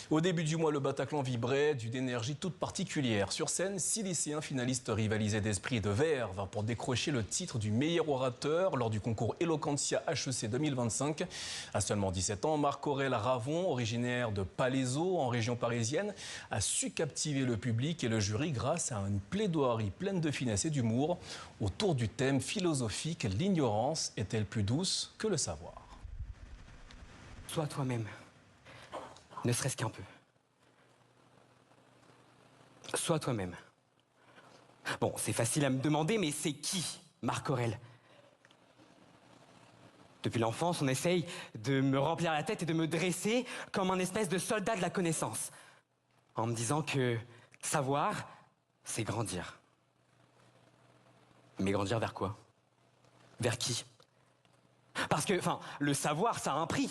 Au début du mois, le Bataclan vibrait d'une énergie toute particulière. Sur scène, 6 lycéens finalistes rivalisaient d'esprit et de verve pour décrocher le titre du meilleur orateur lors du concours Eloquentia HEC 2025. À seulement 17 ans, Marc-Aurèle Ravon, originaire de Palaiseau, en région parisienne, a su captiver le public et le jury grâce à une plaidoirie pleine de finesse et d'humour autour du thème philosophique « L'ignorance est-elle plus douce que le savoir ?» Sois toi-même. Ne serait-ce qu'un peu. Sois toi-même. Bon, c'est facile à me demander, mais c'est qui, Marc-Aurèle? Depuis l'enfance, on essaye de me remplir la tête et de me dresser comme un espèce de soldat de la connaissance. En me disant que savoir, c'est grandir. Mais grandir vers quoi? Vers qui? Parce que, le savoir, ça a un prix.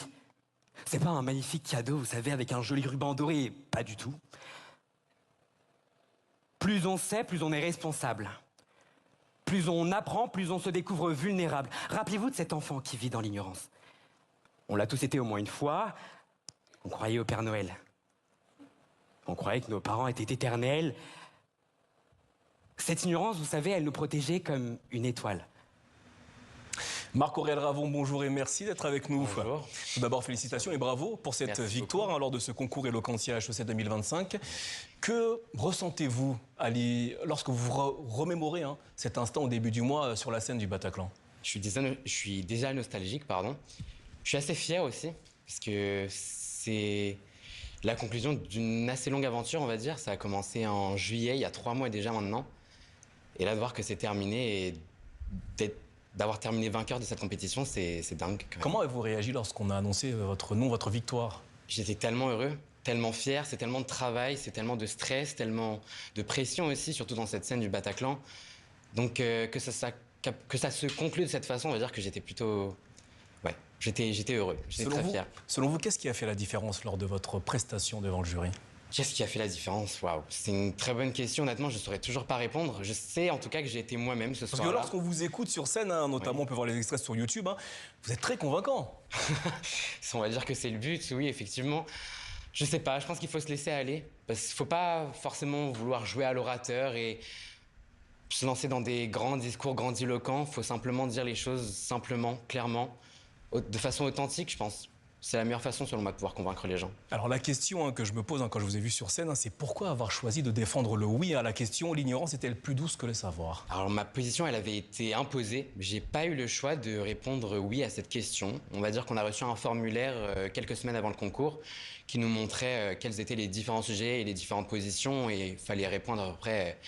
C'est pas un magnifique cadeau, vous savez, avec un joli ruban doré. Pas du tout. Plus on sait, plus on est responsable. Plus on apprend, plus on se découvre vulnérable. Rappelez-vous de cet enfant qui vit dans l'ignorance. On l'a tous été au moins une fois. On croyait au Père Noël. On croyait que nos parents étaient éternels. Cette ignorance, vous savez, elle nous protégeait comme une étoile. Marc-Aurèle Ravon, bonjour et merci d'être avec nous. Bonjour. Tout d'abord, félicitations et bravo pour cette victoire lors de ce concours Eloquentia HEC 2025. Que ressentez-vous lorsque vous remémorez cet instant au début du mois sur la scène du Bataclan? Je suis déjà nostalgique, pardon. Je suis assez fier aussi, parce que c'est la conclusion d'une assez longue aventure, on va dire. Ça a commencé en juillet, il y a 3 mois déjà maintenant. Et là, de voir que c'est terminé et d'avoir terminé vainqueur de cette compétition, c'est dingue. Comment avez-vous réagi lorsqu'on a annoncé votre nom, votre victoire? J'étais tellement heureux, tellement fier, c'est tellement de travail, c'est tellement de stress, tellement de pression aussi, surtout dans cette scène du Bataclan. Donc que ça se conclue de cette façon, on va dire que j'étais plutôt... Ouais, j'étais heureux, j'étais très fier. Selon vous, qu'est-ce qui a fait la différence lors de votre prestation devant le jury? Qu'est-ce qui a fait la différence? Waouh, c'est une très bonne question. Honnêtement, je ne saurais toujours pas répondre. Je sais en tout cas que j'ai été moi-même ce soir-là. Parce que lorsqu'on vous écoute sur scène, notamment on peut voir les extraits sur YouTube, vous êtes très convaincant. On va dire que c'est le but, oui, effectivement. Je sais pas, je pense qu'il faut se laisser aller. Parce qu'il ne faut pas forcément vouloir jouer à l'orateur et se lancer dans des grands discours grandiloquents. Il faut simplement dire les choses simplement, clairement, de façon authentique, je pense. C'est la meilleure façon, selon moi, de pouvoir convaincre les gens. Alors la question que je me pose quand je vous ai vu sur scène, c'est pourquoi avoir choisi de défendre le oui à la question « L'ignorance est-elle plus douce que le savoir ?» Alors ma position, elle avait été imposée. J'ai pas eu le choix de répondre oui à cette question. On va dire qu'on a reçu un formulaire quelques semaines avant le concours qui nous montrait quels étaient les différents sujets et les différentes positions, et il fallait répondre à peu près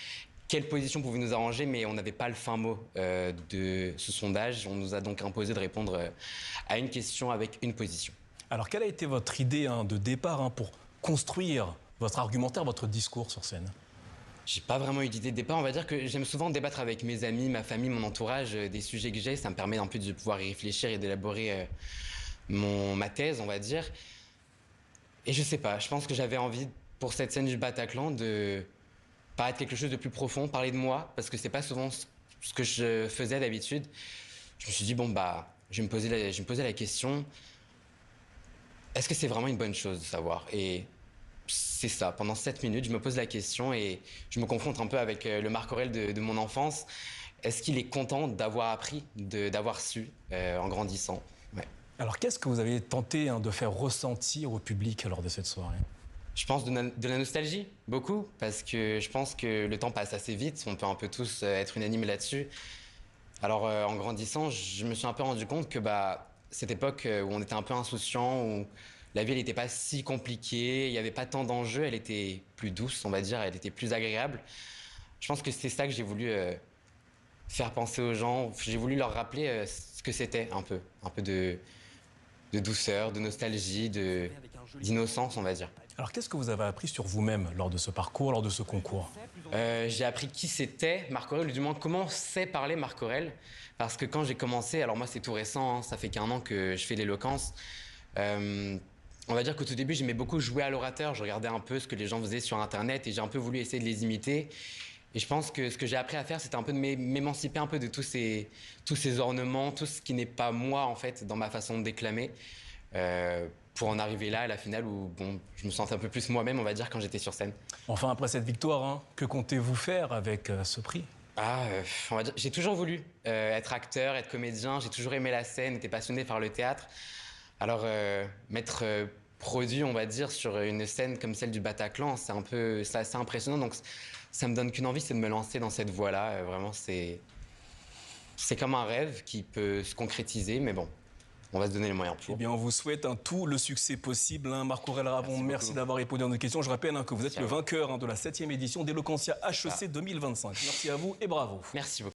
quelle position pouvait nous arranger, mais on n'avait pas le fin mot de ce sondage. On nous a donc imposé de répondre à une question avec une position. Alors, quelle a été votre idée de départ pour construire votre argumentaire, votre discours sur scène? J'ai pas vraiment eu d'idée de départ. On va dire que j'aime souvent débattre avec mes amis, ma famille, mon entourage, des sujets que j'ai. Ça me permet un peu de pouvoir y réfléchir et d'élaborer ma thèse, on va dire. Et je sais pas, je pense que j'avais envie, pour cette scène du Bataclan, de paraître quelque chose de plus profond, parler de moi, parce que c'est pas souvent ce que je faisais d'habitude. Je me suis dit, je vais me poser la question... Est-ce que c'est vraiment une bonne chose de savoir? Et c'est ça, pendant 7 minutes, je me pose la question et je me confronte un peu avec le Marc-Aurèle de mon enfance. Est-ce qu'il est content d'avoir appris, d'avoir su en grandissant? Ouais. Alors qu'est-ce que vous avez tenté de faire ressentir au public lors de cette soirée? Je pense de la nostalgie, beaucoup, parce que je pense que le temps passe assez vite, on peut un peu tous être unanimes là-dessus. Alors en grandissant, je me suis un peu rendu compte que cette époque où on était un peu insouciant, où la vie n'était pas si compliquée, il n'y avait pas tant d'enjeux, elle était plus douce, on va dire, elle était plus agréable. Je pense que c'est ça que j'ai voulu faire penser aux gens. J'ai voulu leur rappeler ce que c'était un peu de douceur, de nostalgie, d'innocence, on va dire. Alors qu'est-ce que vous avez appris sur vous-même lors de ce parcours, lors de ce concours? J'ai appris qui c'était Marc-Aurèle, ou du moins comment sait parler Marc-Aurèle. Parce que quand j'ai commencé, alors moi c'est tout récent, ça fait qu'1 an que je fais l'éloquence. On va dire qu'au tout début, j'aimais beaucoup jouer à l'orateur. Je regardais un peu ce que les gens faisaient sur Internet et j'ai un peu voulu essayer de les imiter. Et je pense que ce que j'ai appris à faire, c'était un peu de m'émanciper un peu de tous ces ornements, tout ce qui n'est pas moi, en fait, dans ma façon de déclamer. pour en arriver là à la finale où bon, je me sentais un peu plus moi-même, on va dire, quand j'étais sur scène. Enfin, après cette victoire, hein, que comptez-vous faire avec ce prix? On va dire, j'ai toujours voulu être acteur, être comédien, j'ai toujours aimé la scène, été passionné par le théâtre. Alors, m'être produit, on va dire, sur une scène comme celle du Bataclan, c'est assez impressionnant. Donc, ça me donne qu'une envie, c'est de me lancer dans cette voie-là. Vraiment, c'est comme un rêve qui peut se concrétiser, mais bon, on va se donner les moyens Eh pour. bien, on vous souhaite tout le succès possible. Hein. Marc-Aurèle Ravon, merci d'avoir répondu à nos questions. Je rappelle que vous êtes le vainqueur de la 7e édition d'Eloquentia HEC 2025. Merci à vous et bravo. Merci beaucoup.